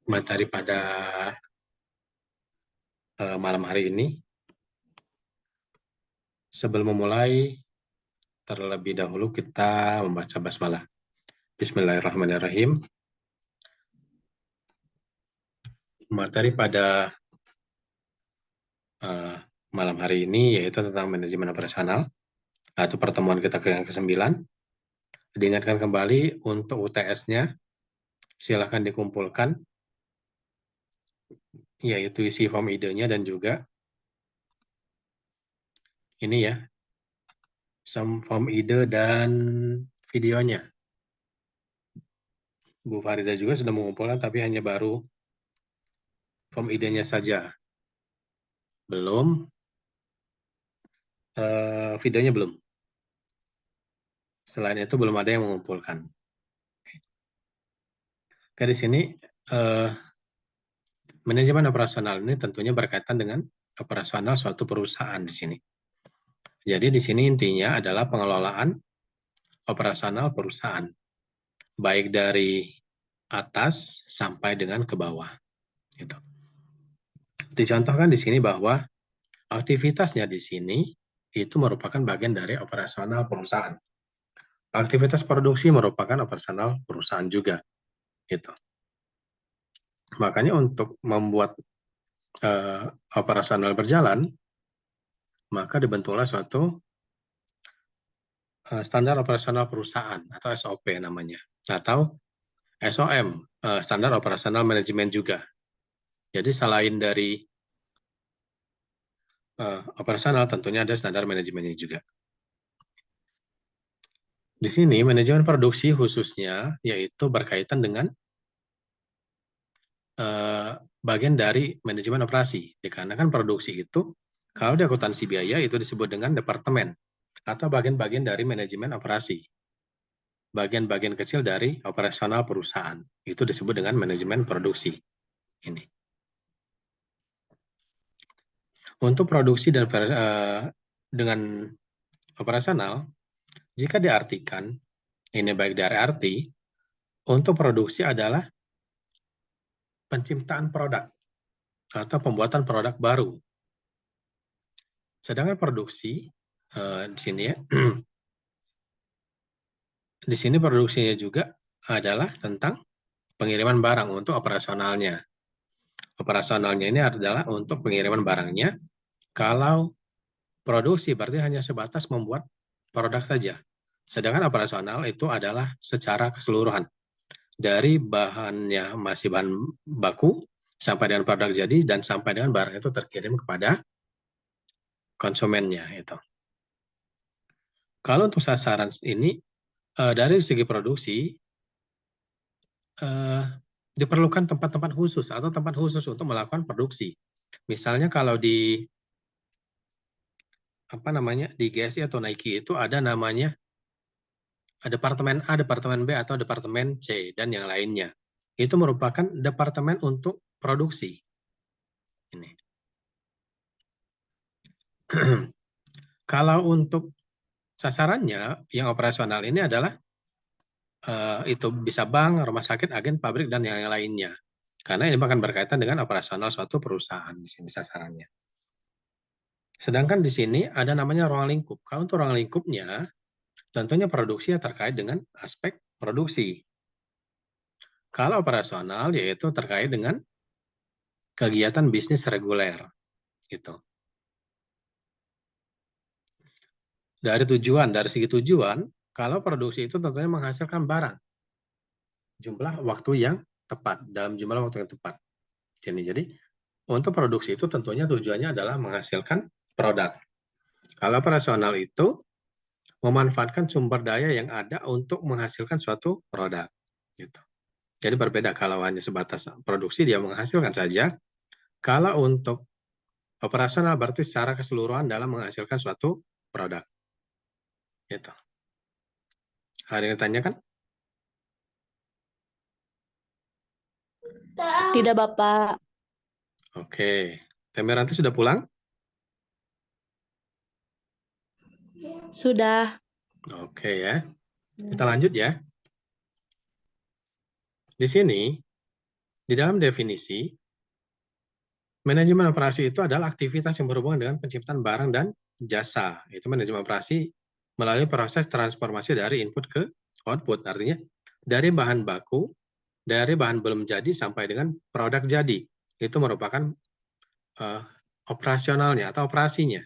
materi pada malam hari ini. Sebelum memulai, terlebih dahulu kita membaca basmalah. Bismillahirrahmanirrahim. Materi pada malam hari ini yaitu tentang manajemen operasional, atau pertemuan kita yang ke-9. Diingatkan kembali untuk UTS-nya, silahkan dikumpulkan, yaitu isi form idenya dan juga ini ya, form ide dan videonya. Bu Farida juga sudah mengumpulkan, tapi hanya baru form idenya saja. Belum, videonya belum. Selain itu belum ada yang mengumpulkan. Oke, di sini manajemen operasional ini tentunya berkaitan dengan operasional suatu perusahaan di sini. Jadi di sini intinya adalah pengelolaan operasional perusahaan, baik dari atas sampai dengan ke bawah. Gitu. Dicontohkan di sini bahwa aktivitasnya di sini itu merupakan bagian dari operasional perusahaan. Aktivitas produksi merupakan operasional perusahaan juga. Gitu. Makanya untuk membuat operasional berjalan, maka dibentuklah suatu standar operasional perusahaan atau SOP namanya, atau SOM, standar operasional manajemen juga. Jadi selain dari operasional, tentunya ada standar manajemennya juga. Di sini manajemen produksi khususnya yaitu berkaitan dengan bagian dari manajemen operasi. Dikarenakan produksi itu, kalau di akuntansi biaya itu disebut dengan departemen atau bagian-bagian dari manajemen operasi. Bagian-bagian kecil dari operasional perusahaan. Itu disebut dengan manajemen produksi. Ini. Untuk produksi dan dengan operasional, jika diartikan, ini baik dari arti, untuk produksi adalah penciptaan produk atau pembuatan produk baru. Sedangkan produksi di sini ya, di sini produksinya juga adalah tentang pengiriman barang untuk operasionalnya. Operasionalnya ini adalah untuk pengiriman barangnya. Kalau produksi berarti hanya sebatas membuat produk saja. Sedangkan operasional itu adalah secara keseluruhan. Dari bahannya masih bahan baku, sampai dengan produk jadi, dan sampai dengan barang itu terkirim kepada konsumennya. Itu. Kalau untuk sasaran ini, dari segi produksi, diperlukan tempat-tempat khusus atau tempat khusus untuk melakukan produksi. Misalnya kalau di di GSI atau Nike itu ada namanya departemen A, departemen B, atau departemen C, dan yang lainnya. Itu merupakan departemen untuk produksi. Ini. Kalau untuk sasarannya, yang operasional ini adalah itu bisa bank, rumah sakit, agen, pabrik, dan yang lainnya. Karena ini akan berkaitan dengan operasional suatu perusahaan di sini sasarannya. Sedangkan di sini ada namanya ruang lingkup. Kalau untuk ruang lingkupnya, tentunya produksi terkait dengan aspek produksi. Kalau operasional, yaitu terkait dengan kegiatan bisnis reguler. Gitu. Dari segi tujuan, kalau produksi itu tentunya menghasilkan barang. Jumlah waktu yang tepat, dalam jumlah waktu yang tepat. Jadi, untuk produksi itu tentunya tujuannya adalah menghasilkan produk. Kalau operasional itu memanfaatkan sumber daya yang ada untuk menghasilkan suatu produk. Gitu. Jadi berbeda, kalau hanya sebatas produksi dia menghasilkan saja. Kalau untuk operasional berarti secara keseluruhan dalam menghasilkan suatu produk. Gitu. Ada yang ditanyakan? Tidak, Bapak. Oke. Temeranti sudah pulang? Sudah. Oke ya. Kita lanjut ya. Di sini Di dalam definisi, manajemen operasi itu adalah aktivitas yang berhubungan dengan penciptaan barang dan jasa. Itu manajemen operasi melalui proses transformasi dari input ke output. Artinya dari bahan baku, dari bahan belum jadi sampai dengan produk jadi. Itu merupakan operasionalnya atau operasinya.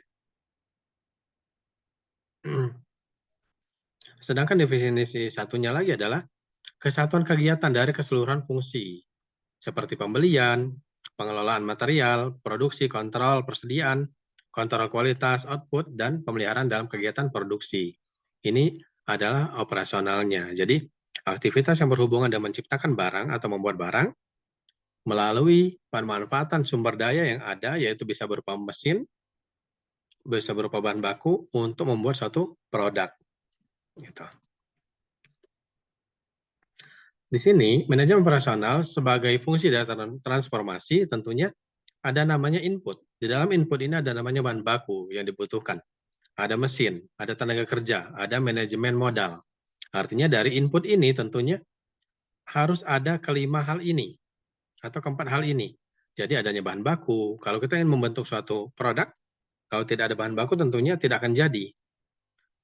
Sedangkan definisi satunya lagi adalah kesatuan kegiatan dari keseluruhan fungsi, seperti pembelian, pengelolaan material, produksi, kontrol persediaan, kontrol kualitas, output, dan pemeliharaan dalam kegiatan produksi. Ini adalah operasionalnya. Jadi, aktivitas yang berhubungan dengan menciptakan barang atau membuat barang melalui pemanfaatan sumber daya yang ada, yaitu bisa berupa mesin, bisa berupa bahan baku untuk membuat suatu produk. Gitu. Di sini, manajemen operasional sebagai fungsi dasar transformasi tentunya ada namanya input. Di dalam input ini ada namanya bahan baku yang dibutuhkan. Ada mesin, ada tenaga kerja, ada manajemen modal. Artinya dari input ini tentunya harus ada kelima hal ini atau keempat hal ini. Jadi adanya bahan baku. Kalau kita ingin membentuk suatu produk, kalau tidak ada bahan baku tentunya tidak akan jadi.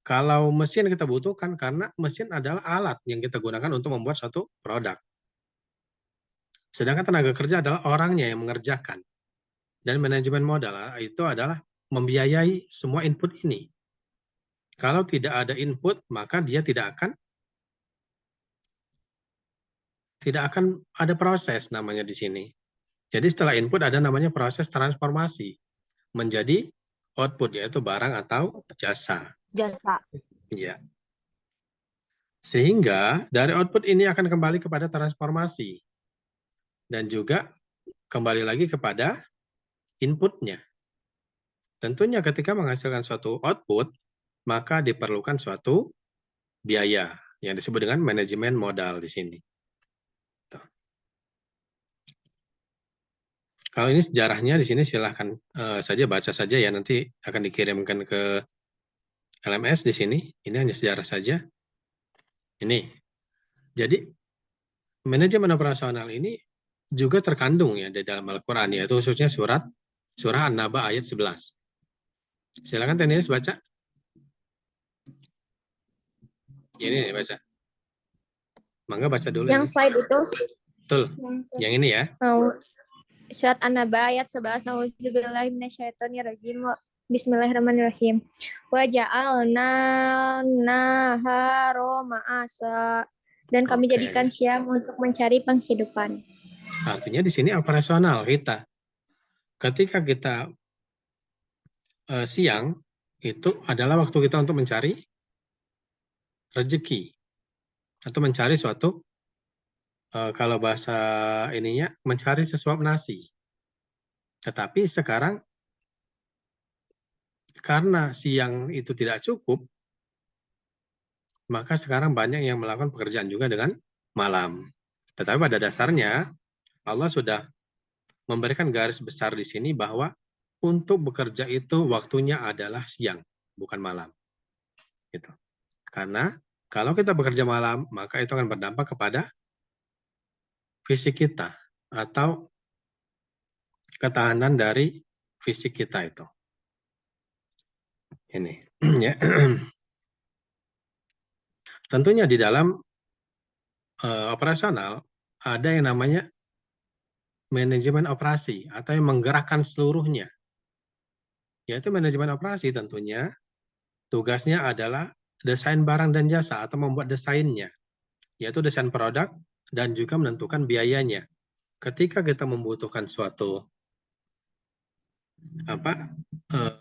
Kalau mesin kita butuhkan karena mesin adalah alat yang kita gunakan untuk membuat suatu produk. Sedangkan tenaga kerja adalah orangnya yang mengerjakan. Dan manajemen modal itu adalah membiayai semua input ini. Kalau tidak ada input, maka dia tidak akan ada proses namanya di sini. Jadi setelah input ada namanya proses transformasi menjadi output, yaitu barang atau jasa. Jasa. Ya. Sehingga dari output ini akan kembali kepada transformasi dan juga kembali lagi kepada inputnya. Tentunya ketika menghasilkan suatu output, maka diperlukan suatu biaya yang disebut dengan manajemen modal di sini. Kalau ini sejarahnya di sini silahkan saja baca saja ya, nanti akan dikirimkan ke LMS di sini. Ini hanya sejarah saja. Ini. Jadi manajemen operasional ini juga terkandung ya di dalam Al-Qur'an, yaitu khususnya surah An-Naba ayat 11. Silakan Tenias baca. Ini baca. Mangga baca dulu Yang ini. slide itu. Betul. Yang ini ya. Surat An-Naba ayat 11. A'udzubillahi minasyaitonirrajim. Bismillahirrahmanirrahim. Wa ja'alna nahara ma'asa. Dan kami jadikan siang untuk mencari penghidupan. Artinya di sini operasional kita. Ketika kita siang, itu adalah waktu kita untuk mencari rezeki. Atau mencari suatu, kalau bahasa ininya, mencari sesuap nasi. Tetapi sekarang, karena siang itu tidak cukup, maka sekarang banyak yang melakukan pekerjaan juga dengan malam. Tetapi pada dasarnya, Allah sudah memberikan garis besar di sini bahwa untuk bekerja itu waktunya adalah siang, bukan malam. Gitu. Karena kalau kita bekerja malam, maka itu akan berdampak kepada fisik kita atau ketahanan dari fisik kita itu. Ini ya. Tentunya di dalam operasional ada yang namanya manajemen operasi atau yang menggerakkan seluruhnya. Yaitu manajemen operasi tentunya tugasnya adalah desain barang dan jasa atau membuat desainnya, yaitu desain produk dan juga menentukan biayanya. Ketika kita membutuhkan suatu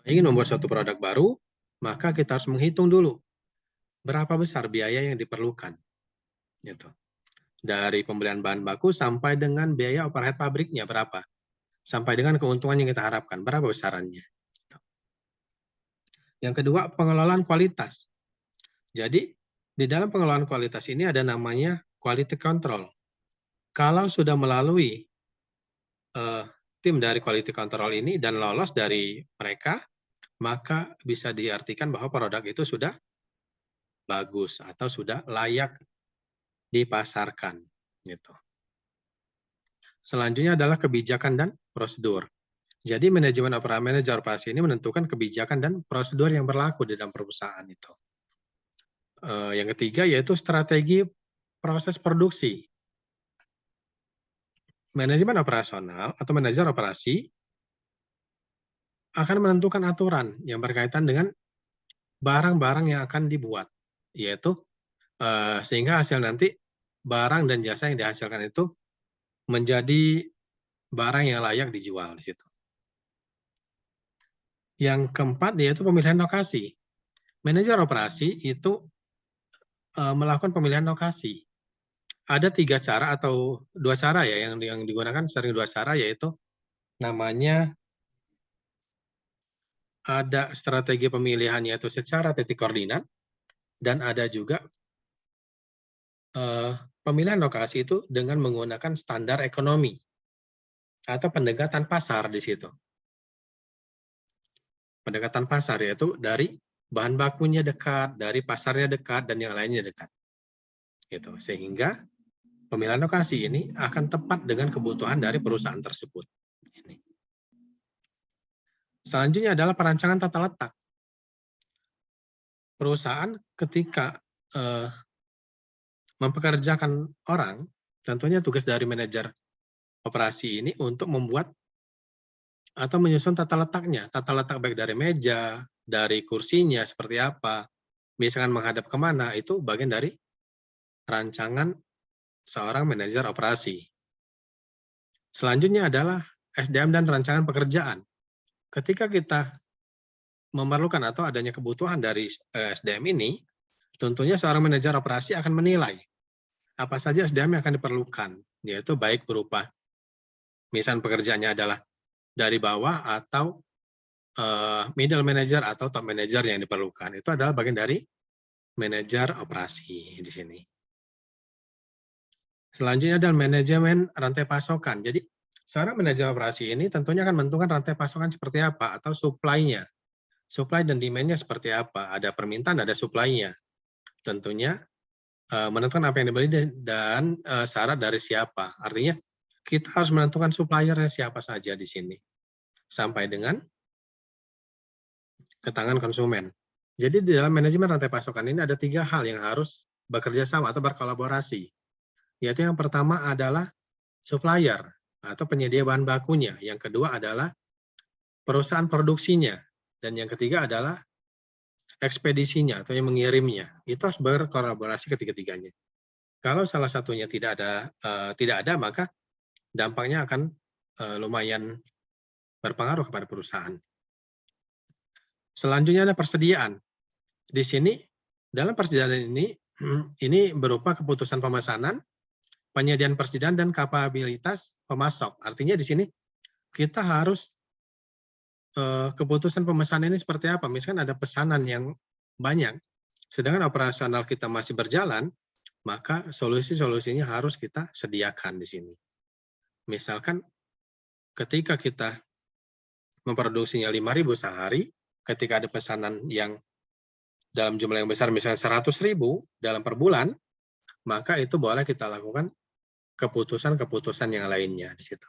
ingin membuat suatu produk baru, maka kita harus menghitung dulu berapa besar biaya yang diperlukan. Gitu. Dari pembelian bahan baku sampai dengan biaya overhead pabriknya berapa. Sampai dengan keuntungan yang kita harapkan, berapa besarannya. Gitu. Yang kedua, pengelolaan kualitas. Jadi, di dalam pengelolaan kualitas ini ada namanya quality control. Kalau sudah melalui tim dari quality control ini dan lolos dari mereka, maka bisa diartikan bahwa produk itu sudah bagus atau sudah layak dipasarkan gitu. Selanjutnya adalah kebijakan dan prosedur. Jadi manajer operasi ini menentukan kebijakan dan prosedur yang berlaku di dalam perusahaan itu. Yang ketiga yaitu strategi proses produksi. Manajemen operasional atau manajer operasi akan menentukan aturan yang berkaitan dengan barang-barang yang akan dibuat, yaitu sehingga hasil nanti barang dan jasa yang dihasilkan itu menjadi barang yang layak dijual di situ. Yang keempat yaitu pemilihan lokasi. Manajer operasi itu melakukan pemilihan lokasi. Ada 3 cara atau 2 cara ya yang digunakan, sering 2 cara, yaitu namanya ada strategi pemilihan yaitu secara titik koordinat, dan ada juga pemilihan lokasi itu dengan menggunakan standar ekonomi atau pendekatan pasar di situ. Pendekatan pasar yaitu dari bahan bakunya dekat, dari pasarnya dekat, dan yang lainnya dekat. Gitu. Sehingga pemilihan lokasi ini akan tepat dengan kebutuhan dari perusahaan tersebut. Ini. Selanjutnya adalah perancangan tata letak. Perusahaan ketika mempekerjakan orang, tentunya tugas dari manajer operasi ini untuk membuat atau menyusun tata letaknya. Tata letak baik dari meja, dari kursinya seperti apa, misalkan menghadap kemana, itu bagian dari rancangan seorang manajer operasi. Selanjutnya adalah SDM dan rancangan pekerjaan. Ketika kita memerlukan atau adanya kebutuhan dari SDM ini, tentunya seorang manajer operasi akan menilai apa saja SDM yang akan diperlukan, yaitu baik berupa misalnya pekerjaannya adalah dari bawah atau middle manager atau top manager yang diperlukan. Itu adalah bagian dari manajer operasi di sini. Selanjutnya adalah manajemen rantai pasokan. Jadi seorang manajer operasi ini tentunya akan menentukan rantai pasokan seperti apa atau supply-nya. Supply dan demand-nya seperti apa. Ada permintaan, ada supply-nya. Tentunya menentukan apa yang dibeli dan syarat dari siapa. Artinya kita harus menentukan supplier-nya siapa saja di sini. Sampai dengan ke tangan konsumen. Jadi di dalam manajemen rantai pasokan ini ada 3 hal yang harus bekerja sama atau berkolaborasi. Yaitu yang pertama adalah supplier atau penyedia bahan bakunya. Yang kedua adalah perusahaan produksinya. Dan yang ketiga adalah ekspedisinya atau yang mengirimnya. Itu harus berkolaborasi ketiga-tiganya. Kalau salah satunya tidak ada, maka dampaknya akan lumayan berpengaruh kepada perusahaan. Selanjutnya ada persediaan. Di sini dalam persediaan ini berupa keputusan pemesanan, penyediaan persediaan dan kapabilitas pemasok. Artinya di sini kita harus keputusan pemesanan ini seperti apa. Misalkan ada pesanan yang banyak, sedangkan operasional kita masih berjalan, maka solusi-solusinya harus kita sediakan di sini. Misalkan ketika kita memproduksinya 5.000 sehari, ketika ada pesanan yang dalam jumlah yang besar, misalnya 100.000 dalam per bulan, maka itu boleh kita lakukan keputusan-keputusan yang lainnya di situ.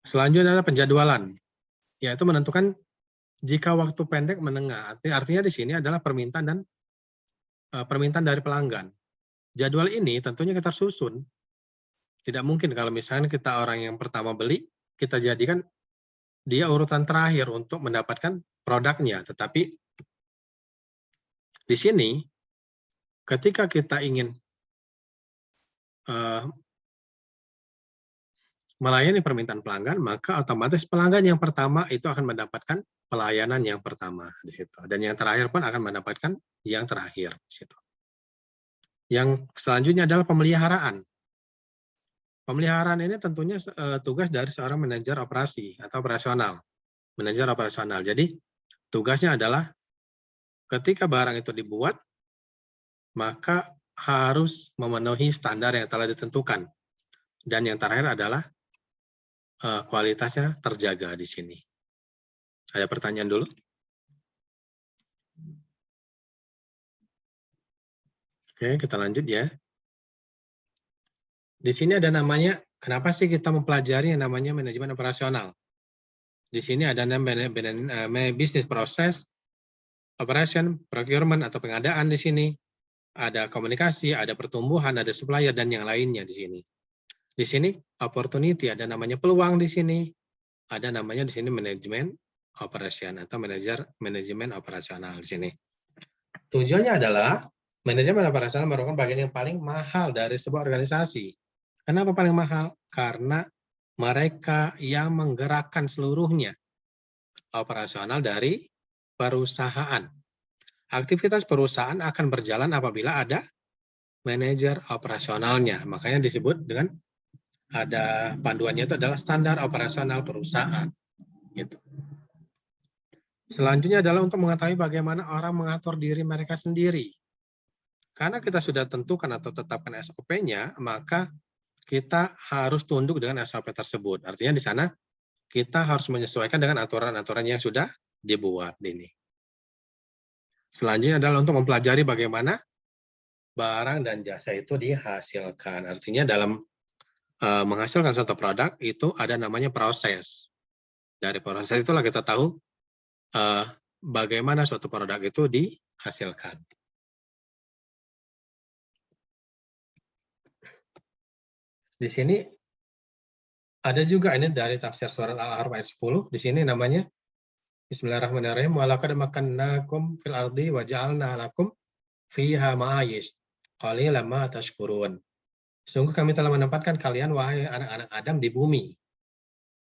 Selanjutnya adalah penjadwalan, yaitu menentukan jika waktu pendek menengah. Artinya di sini adalah permintaan dari pelanggan. Jadwal ini tentunya kita susun. Tidak mungkin kalau misalnya kita orang yang pertama beli, kita jadikan dia urutan terakhir untuk mendapatkan produknya. Tetapi di sini ketika kita ingin melayani permintaan pelanggan, maka otomatis pelanggan yang pertama itu akan mendapatkan pelayanan yang pertama di situ. Dan yang terakhir pun akan mendapatkan yang terakhir di situ. Yang selanjutnya adalah pemeliharaan. Pemeliharaan ini tentunya tugas dari seorang manajer operasi atau operasional. Manajer operasional. Jadi tugasnya adalah ketika barang itu dibuat, maka harus memenuhi standar yang telah ditentukan. Dan yang terakhir adalah kualitasnya terjaga di sini. Ada pertanyaan dulu? Oke, kita lanjut ya. Di sini ada namanya, kenapa sih kita mempelajari yang namanya manajemen operasional? Di sini ada namanya business process, operation, procurement atau pengadaan di sini. Ada komunikasi, ada pertumbuhan, ada supplier dan yang lainnya di sini. Di sini opportunity, ada namanya peluang di sini. Ada namanya di sini manajemen operation atau manajemen operasional di sini. Tujuannya adalah manajemen operasional merupakan bagian yang paling mahal dari sebuah organisasi. Kenapa paling mahal? Karena mereka yang menggerakkan seluruhnya operasional dari perusahaan. Aktivitas perusahaan akan berjalan apabila ada manajer operasionalnya. Makanya disebut dengan ada panduannya itu adalah standar operasional perusahaan. Gitu. Selanjutnya adalah untuk mengetahui bagaimana orang mengatur diri mereka sendiri. Karena kita sudah tentukan atau tetapkan SOP-nya, maka kita harus tunduk dengan SOP tersebut. Artinya di sana kita harus menyesuaikan dengan aturan-aturan yang sudah dibuat ini. Selanjutnya adalah untuk mempelajari bagaimana barang dan jasa itu dihasilkan. Artinya dalam menghasilkan suatu produk itu ada namanya proses. Dari proses itulah kita tahu bagaimana suatu produk itu dihasilkan. Di sini ada juga ini dari tafsir surat Al-A'raf ayat 10. Di sini namanya Bismillahirrahmanirrahim. Walaqad makkannakum fil ardi wa ja'alna lakum fiha ma'ayish. Qalilan ma tashkurun. Sungguh kami telah menempatkan kalian wahai anak-anak Adam di bumi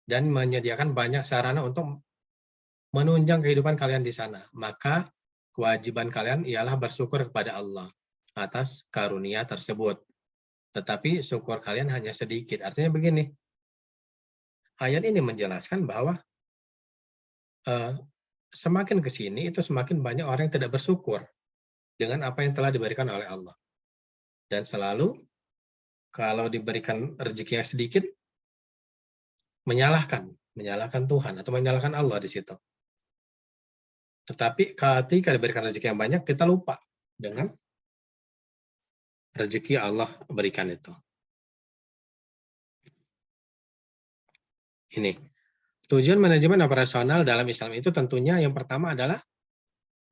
dan menyediakan banyak sarana untuk menunjang kehidupan kalian di sana. Maka kewajiban kalian ialah bersyukur kepada Allah atas karunia tersebut. Tetapi syukur kalian hanya sedikit. Artinya begini, ayat ini menjelaskan bahwa semakin ke sini itu semakin banyak orang yang tidak bersyukur dengan apa yang telah diberikan oleh Allah. Dan selalu kalau diberikan rezekinya sedikit, menyalahkan Tuhan atau menyalahkan Allah di situ. Tetapi ketika diberikan rezeki yang banyak, kita lupa dengan rezeki Allah berikan itu. Ini. Tujuan manajemen operasional dalam Islam itu tentunya yang pertama adalah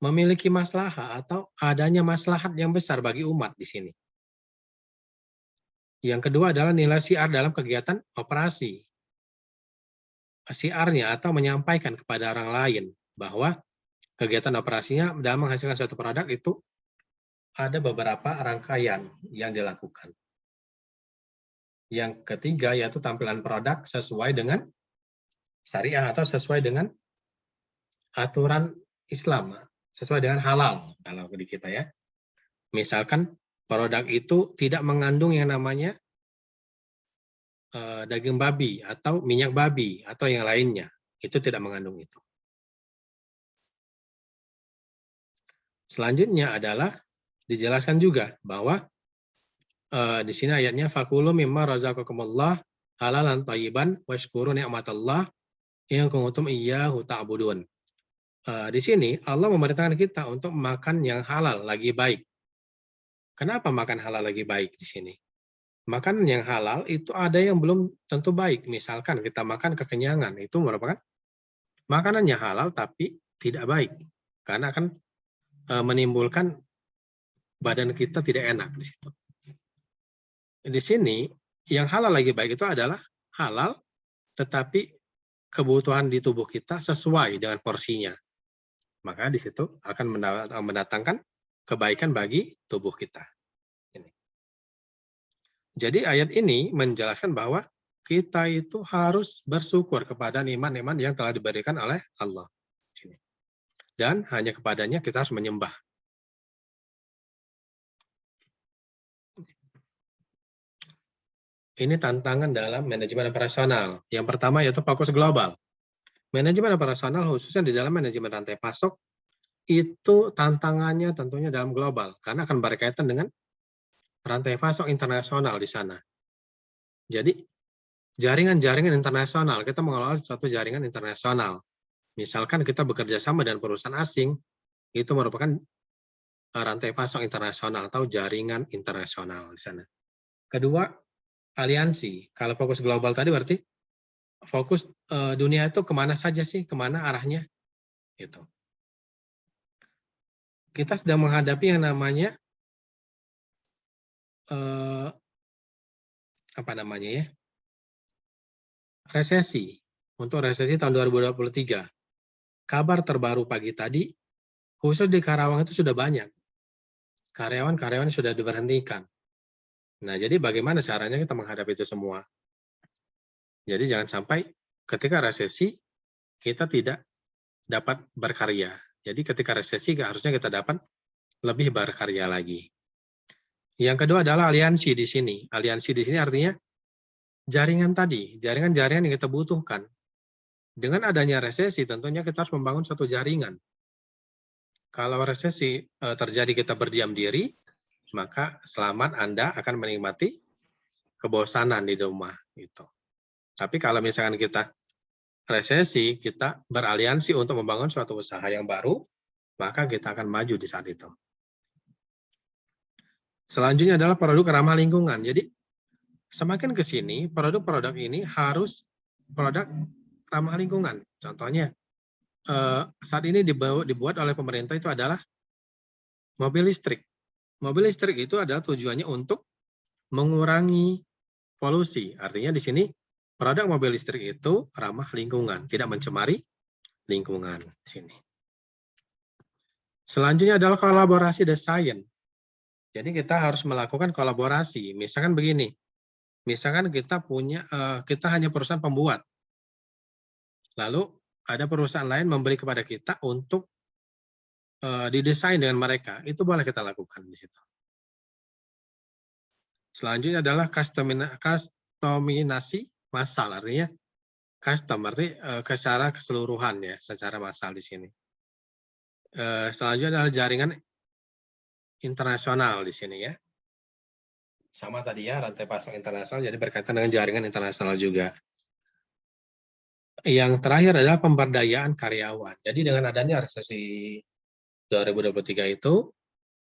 memiliki maslahat atau adanya maslahat yang besar bagi umat di sini. Yang kedua adalah nilai syiar dalam kegiatan operasi. Syiarnya atau menyampaikan kepada orang lain bahwa kegiatan operasinya dalam menghasilkan suatu produk itu ada beberapa rangkaian yang dilakukan. Yang ketiga yaitu tampilan produk sesuai dengan syariah atau sesuai dengan aturan Islam, sesuai dengan halal kalau di kita ya. Misalkan produk itu tidak mengandung yang namanya daging babi atau minyak babi atau yang lainnya, itu tidak mengandung itu. Selanjutnya adalah dijelaskan juga bahwa di sini ayatnya fakulu mimma razaqakumullah halalan thayyiban washkuru ni'matallah in kuntum iyyahu ta'budun. Di sini Allah memerintahkan kita untuk makan yang halal lagi baik. Kenapa makan halal lagi baik di sini? Makanan yang halal itu ada yang belum tentu baik. Misalkan kita makan kekenyangan, itu merupakan makanannya halal tapi tidak baik. Karena akan menimbulkan badan kita tidak enak di situ. Di sini yang halal lagi baik itu adalah halal tetapi kebutuhan di tubuh kita sesuai dengan porsinya. Maka di situ akan mendatangkan kebaikan bagi tubuh kita. Jadi ayat ini menjelaskan bahwa kita itu harus bersyukur kepada nikmat-nikmat yang telah diberikan oleh Allah. Dan hanya kepadanya kita harus menyembah. Ini tantangan dalam manajemen operasional. Yang pertama yaitu fokus global. Manajemen operasional khususnya di dalam manajemen rantai pasok itu tantangannya tentunya dalam global karena akan berkaitan dengan rantai pasok internasional di sana. Jadi jaringan-jaringan internasional, kita mengelola suatu jaringan internasional. Misalkan kita bekerja sama dengan perusahaan asing, itu merupakan rantai pasok internasional atau jaringan internasional di sana. Kedua, aliansi. Kalau fokus global tadi berarti fokus dunia itu kemana saja sih, kemana arahnya, gitu. Kita sedang menghadapi yang namanya apa namanya ya, resesi. Untuk resesi tahun 2023. Kabar terbaru pagi tadi, khusus di Karawang itu sudah banyak. Karyawan-karyawan sudah diberhentikan. Nah, jadi bagaimana caranya kita menghadapi itu semua? Jadi jangan sampai ketika resesi, kita tidak dapat berkarya. Jadi ketika resesi, harusnya kita dapat lebih berkarya lagi. Yang kedua adalah aliansi di sini. Aliansi di sini artinya jaringan tadi, jaringan-jaringan yang kita butuhkan. Dengan adanya resesi, tentunya kita harus membangun suatu jaringan. Kalau resesi terjadi kita berdiam diri, maka selamat Anda akan menikmati kebosanan di rumah. Gitu. Tapi kalau misalkan kita resesi, kita beraliansi untuk membangun suatu usaha yang baru, maka kita akan maju di saat itu. Selanjutnya adalah produk ramah lingkungan. Jadi semakin ke sini, produk-produk ini harus produk ramah lingkungan. Contohnya, saat ini dibuat oleh pemerintah itu adalah mobil listrik. Mobil listrik itu adalah tujuannya untuk mengurangi polusi. Artinya di sini produk mobil listrik itu ramah lingkungan, tidak mencemari lingkungan. Sini. Selanjutnya adalah kolaborasi desain. Jadi kita harus melakukan kolaborasi. Misalkan begini, misalkan kita hanya perusahaan pembuat, lalu ada perusahaan lain memberi kepada kita untuk didesain dengan mereka, itu boleh kita lakukan di situ. Selanjutnya adalah custominasi massal, artinya custom berarti secara keseluruhan ya, secara massal di sini. Selanjutnya adalah jaringan internasional di sini ya. Sama tadi ya, rantai pasok internasional, jadi berkaitan dengan jaringan internasional juga. Yang terakhir adalah pemberdayaan karyawan. Jadi dengan adanya resesi 2023 itu,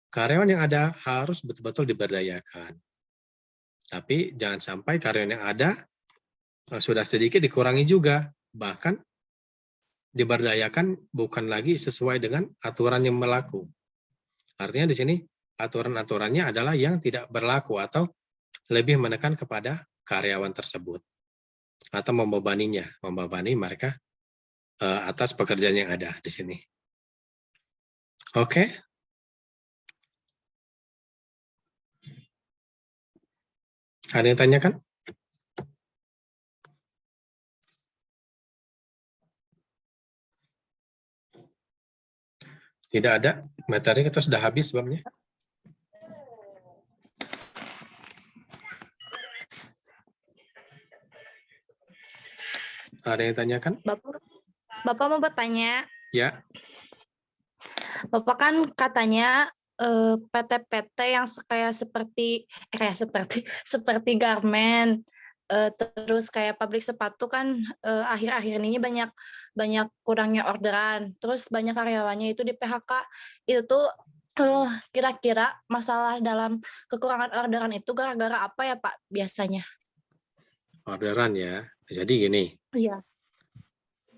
karyawan yang ada harus betul-betul diberdayakan. Tapi jangan sampai karyawan yang ada sudah sedikit dikurangi juga. Bahkan diberdayakan bukan lagi sesuai dengan aturan yang berlaku. Artinya di sini aturan-aturannya adalah yang tidak berlaku atau lebih menekan kepada karyawan tersebut atau membebani mereka atas pekerjaan yang ada di sini. Oke. Ada yang tanyakan? Tidak ada. Materi kita sudah habis sebabnya. Ada yang tanyakan? Bapak mau bertanya. Ya. Bapak kan katanya PT-PT yang seperti garmen, terus kayak pabrik sepatu kan akhir-akhir ini banyak kurangnya orderan, terus banyak karyawannya itu di PHK. Itu tuh kira-kira masalah dalam kekurangan orderan itu gara-gara apa ya Pak biasanya? Orderan ya. Jadi gini. Iya.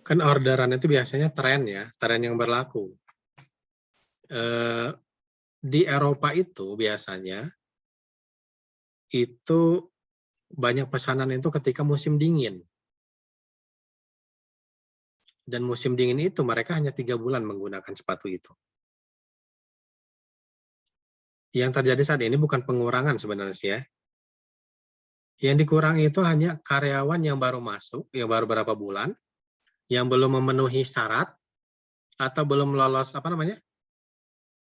Kan orderan itu biasanya tren ya, tren yang berlaku. Di Eropa itu biasanya itu banyak pesanan itu ketika musim dingin. Dan musim dingin itu mereka hanya 3 bulan menggunakan sepatu itu. Yang terjadi saat ini bukan pengurangan sebenarnya. Yang dikurangi itu hanya karyawan yang baru masuk, yang baru berapa bulan, yang belum memenuhi syarat atau belum lolos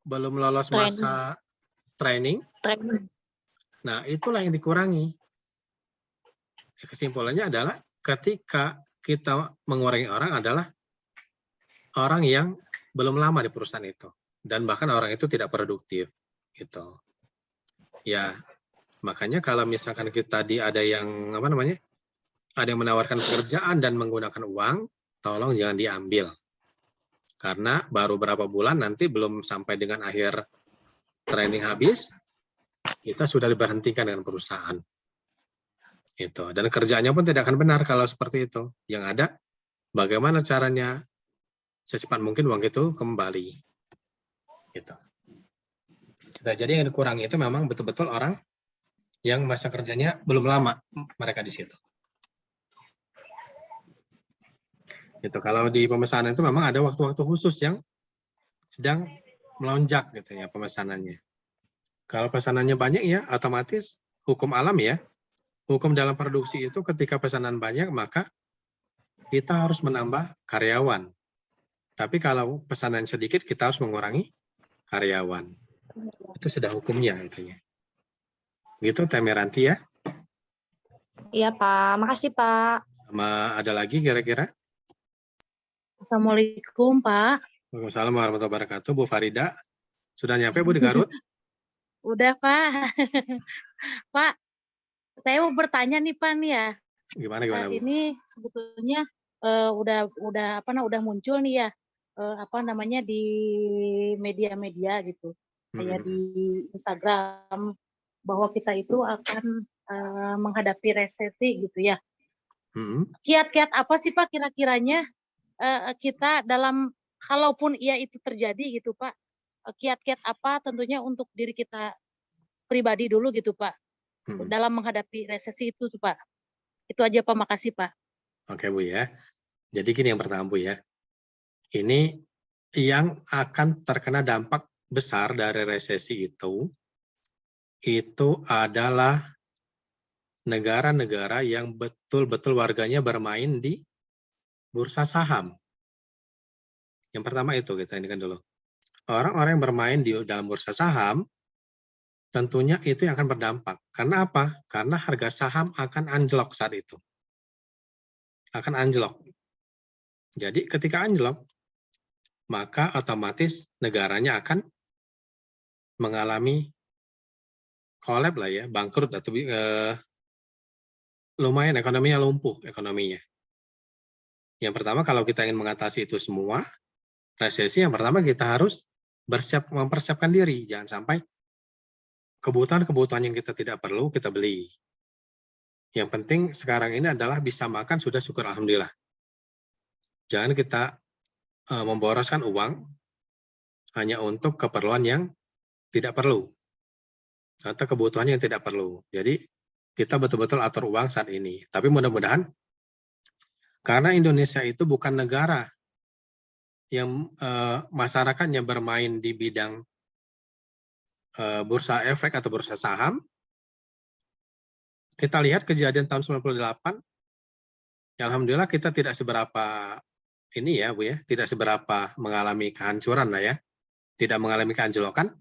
belum lolos masa training. Nah, itulah yang dikurangi. Kesimpulannya adalah ketika kita mengurangi orang adalah orang yang belum lama di perusahaan itu dan bahkan orang itu tidak produktif gitu. Ya, makanya kalau misalkan kita ada yang ada yang menawarkan pekerjaan dan menggunakan uang, tolong jangan diambil. Karena baru berapa bulan nanti belum sampai dengan akhir training habis, kita sudah diberhentikan dengan perusahaan. Itu. Dan kerjanya pun tidak akan benar kalau seperti itu. Yang ada, bagaimana caranya secepat mungkin uang itu kembali. Gitu. Jadi yang dikurangi itu memang betul-betul orang yang masa kerjanya belum lama mereka di situ. Gitu. Kalau di pemesanan itu memang ada waktu-waktu khusus yang sedang melonjak gitu ya pemesanannya. Kalau pesanannya banyak ya otomatis hukum alam ya. Hukum dalam produksi itu ketika pesanan banyak maka kita harus menambah karyawan. Tapi kalau pesanan sedikit kita harus mengurangi karyawan. Itu sudah hukumnya itunya. Gitu Teh Meranti ya. Iya, Pak. Makasih, Pak. Sama ada lagi kira-kira? Assalamualaikum, Pak. Waalaikumsalam warahmatullahi wabarakatuh. Bu Farida, sudah nyampe Bu di Garut? Udah, Pak. Pak, saya mau bertanya nih, Pak nih ya. Gimana Bu? Ini sebetulnya udah muncul nih ya, di media-media gitu, kayak di Instagram, bahwa kita itu akan menghadapi resesi gitu ya. Kiat-kiat apa sih Pak kira-kiranya kita dalam, kalaupun itu terjadi gitu Pak, kiat-kiat apa tentunya untuk diri kita pribadi dulu gitu Pak, dalam menghadapi resesi itu tuh Pak. Itu aja Pak, makasih Pak. Oke Bu ya. Jadi gini yang pertama Bu ya. Ini yang akan terkena dampak besar dari resesi itu adalah negara-negara yang betul-betul warganya bermain di bursa saham. Yang pertama itu kita indikan dulu. Orang-orang yang bermain di dalam bursa saham tentunya itu yang akan berdampak. Karena apa? Karena harga saham akan anjlok saat itu. Akan anjlok. Jadi ketika anjlok, maka otomatis negaranya akan mengalami collapse lah ya, bangkrut atau lumayan ekonominya lumpuh ekonominya. Yang pertama kalau kita ingin mengatasi itu semua, resesi yang pertama kita harus mempersiapkan diri, jangan sampai kebutuhan-kebutuhan yang kita tidak perlu kita beli. Yang penting sekarang ini adalah bisa makan sudah syukur alhamdulillah. Jangan kita memboroskan uang hanya untuk keperluan yang tidak perlu atau kebutuhan yang tidak perlu. Jadi kita betul-betul atur uang saat ini. Tapi mudah-mudahan karena Indonesia itu bukan negara yang masyarakatnya bermain di bidang bursa efek atau bursa saham. Kita lihat kejadian tahun 98, alhamdulillah kita tidak seberapa ini ya Bu ya, tidak seberapa mengalami kehancuran lah ya, tidak mengalami keanjlokan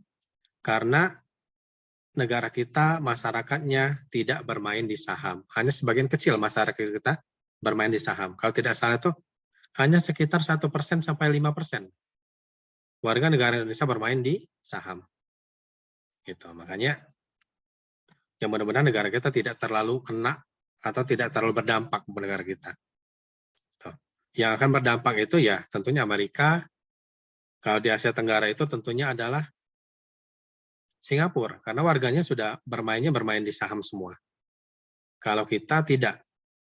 karena negara kita masyarakatnya tidak bermain di saham. Hanya sebagian kecil masyarakat kita bermain di saham. Kalau tidak salah itu hanya sekitar 1% sampai 5% warga negara Indonesia bermain di saham. Gitu. Makanya yang mudah-mudahan negara kita tidak terlalu kena atau tidak terlalu berdampak ke negara kita. Gitu. Yang akan berdampak itu ya tentunya Amerika. Kalau di Asia Tenggara itu tentunya adalah Singapura, karena warganya sudah bermain di saham semua. Kalau kita tidak,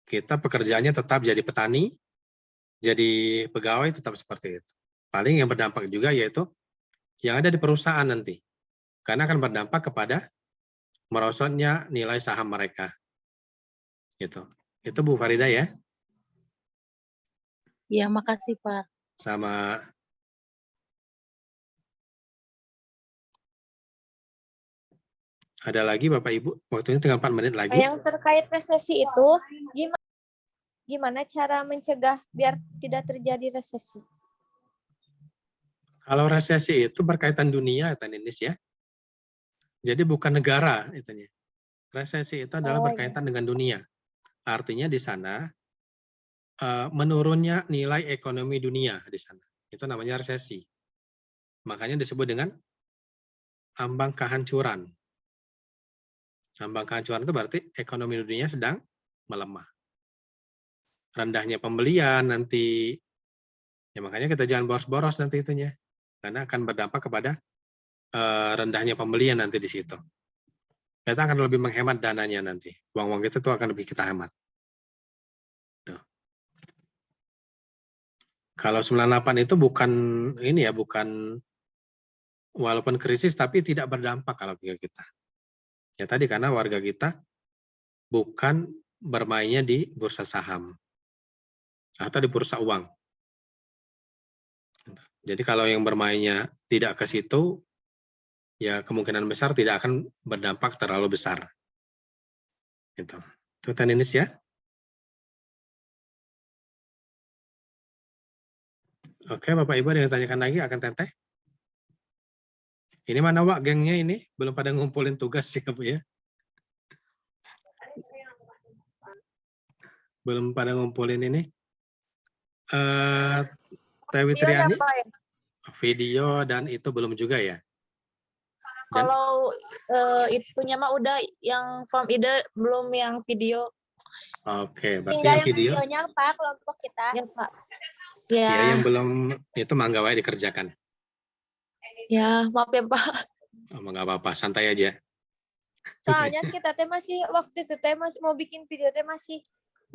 kita pekerjaannya tetap jadi petani, jadi pegawai tetap seperti itu. Paling yang berdampak juga yaitu yang ada di perusahaan nanti, karena akan berdampak kepada merosotnya nilai saham mereka. Gitu. Itu Bu Farida ya. Iya, makasih Pak. Sama. Ada lagi Bapak Ibu, waktunya tinggal 4 menit lagi. Yang terkait resesi itu, gimana cara mencegah biar tidak terjadi resesi? Kalau resesi itu berkaitan dunia, Tan Inis ya. Jadi bukan negara itunya. Resesi itu adalah berkaitan dengan dunia. Artinya di sana menurunnya nilai ekonomi dunia di sana. Itu namanya resesi. Makanya disebut dengan ambang kehancuran. Ambang kehancuran itu berarti ekonomi dunia sedang melemah. Rendahnya pembelian nanti, ya makanya kita jangan boros-boros nanti itunya. Karena akan berdampak kepada rendahnya pembelian nanti di situ. Kita akan lebih menghemat dananya nanti. Uang-uang kita tuh akan lebih kita hemat. Tuh. Kalau 98 itu bukan ini ya, bukan walaupun krisis tapi tidak berdampak kalau ke kita. Ya tadi karena warga kita bukan bermainnya di bursa saham atau di bursa uang. Jadi kalau yang bermainnya tidak ke situ, ya kemungkinan besar tidak akan berdampak terlalu besar. Gitu. Itu tenis ya. Oke, Bapak Ibu ada yang tanyakan lagi akan Teteh? Ini mana Wak gengnya ini? Belum pada ngumpulin tugas ya Bu ya? Belum pada ngumpulin ini. Teh Witriani, video dan itu belum juga ya? Dan, Kalau itunya mah udah, yang form ide belum, yang video. Oke, berarti Tinggal yang yang video. videonya Pak, kelompok kita. Ya Pak. Ya, Ya, yang belum itu mangga wae dikerjakan. ya maaf ya Pak. Oh, nggak apa-apa, santai aja. Soalnya kita teh masih waktu itu teh masih mau bikin video teh masih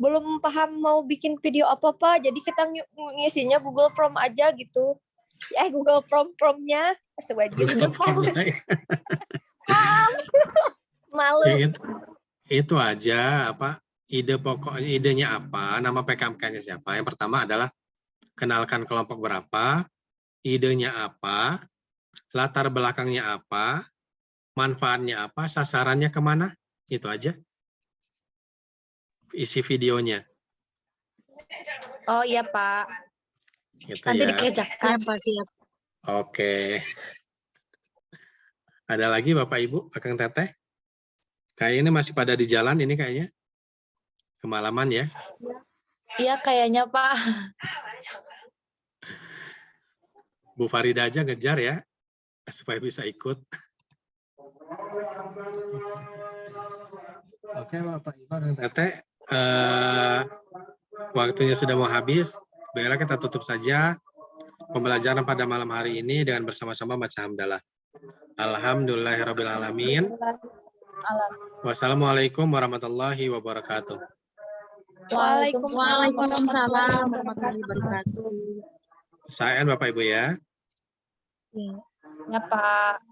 belum paham mau bikin video apa-apa. Jadi kita ngisinya Google Prom aja gitu. Google Prom-promnya malu. Ya, itu aja apa ide pokoknya, idenya apa, nama PKMK-nya siapa. Yang pertama adalah kenalkan kelompok berapa, idenya apa, latar belakangnya apa, manfaatnya apa, sasarannya kemana, itu aja. Isi videonya. Oh iya Pak. Gitu Nanti ya. dikerjakan. Siap, Pak, siap. Oke. Ada lagi Bapak Ibu, Akang Teteh? Kayak ini masih pada di jalan ini kayaknya. Kemalaman ya. Iya kayaknya Pak. Bu Farida aja ngejar ya, supaya bisa ikut. Oke Bapak Ibu dan Teteh, waktunya sudah mau habis. Baiklah kita tutup saja pembelajaran pada malam hari ini dengan bersama-sama baca hamdalah. Alhamdulillahirrabbilalamin. Wassalamualaikum warahmatullahi wabarakatuh. Waalaikumsalam Waalaikumsalam warahmatullahi wabarakatuh. Saya Bapak Ibu ya. Ya Pak.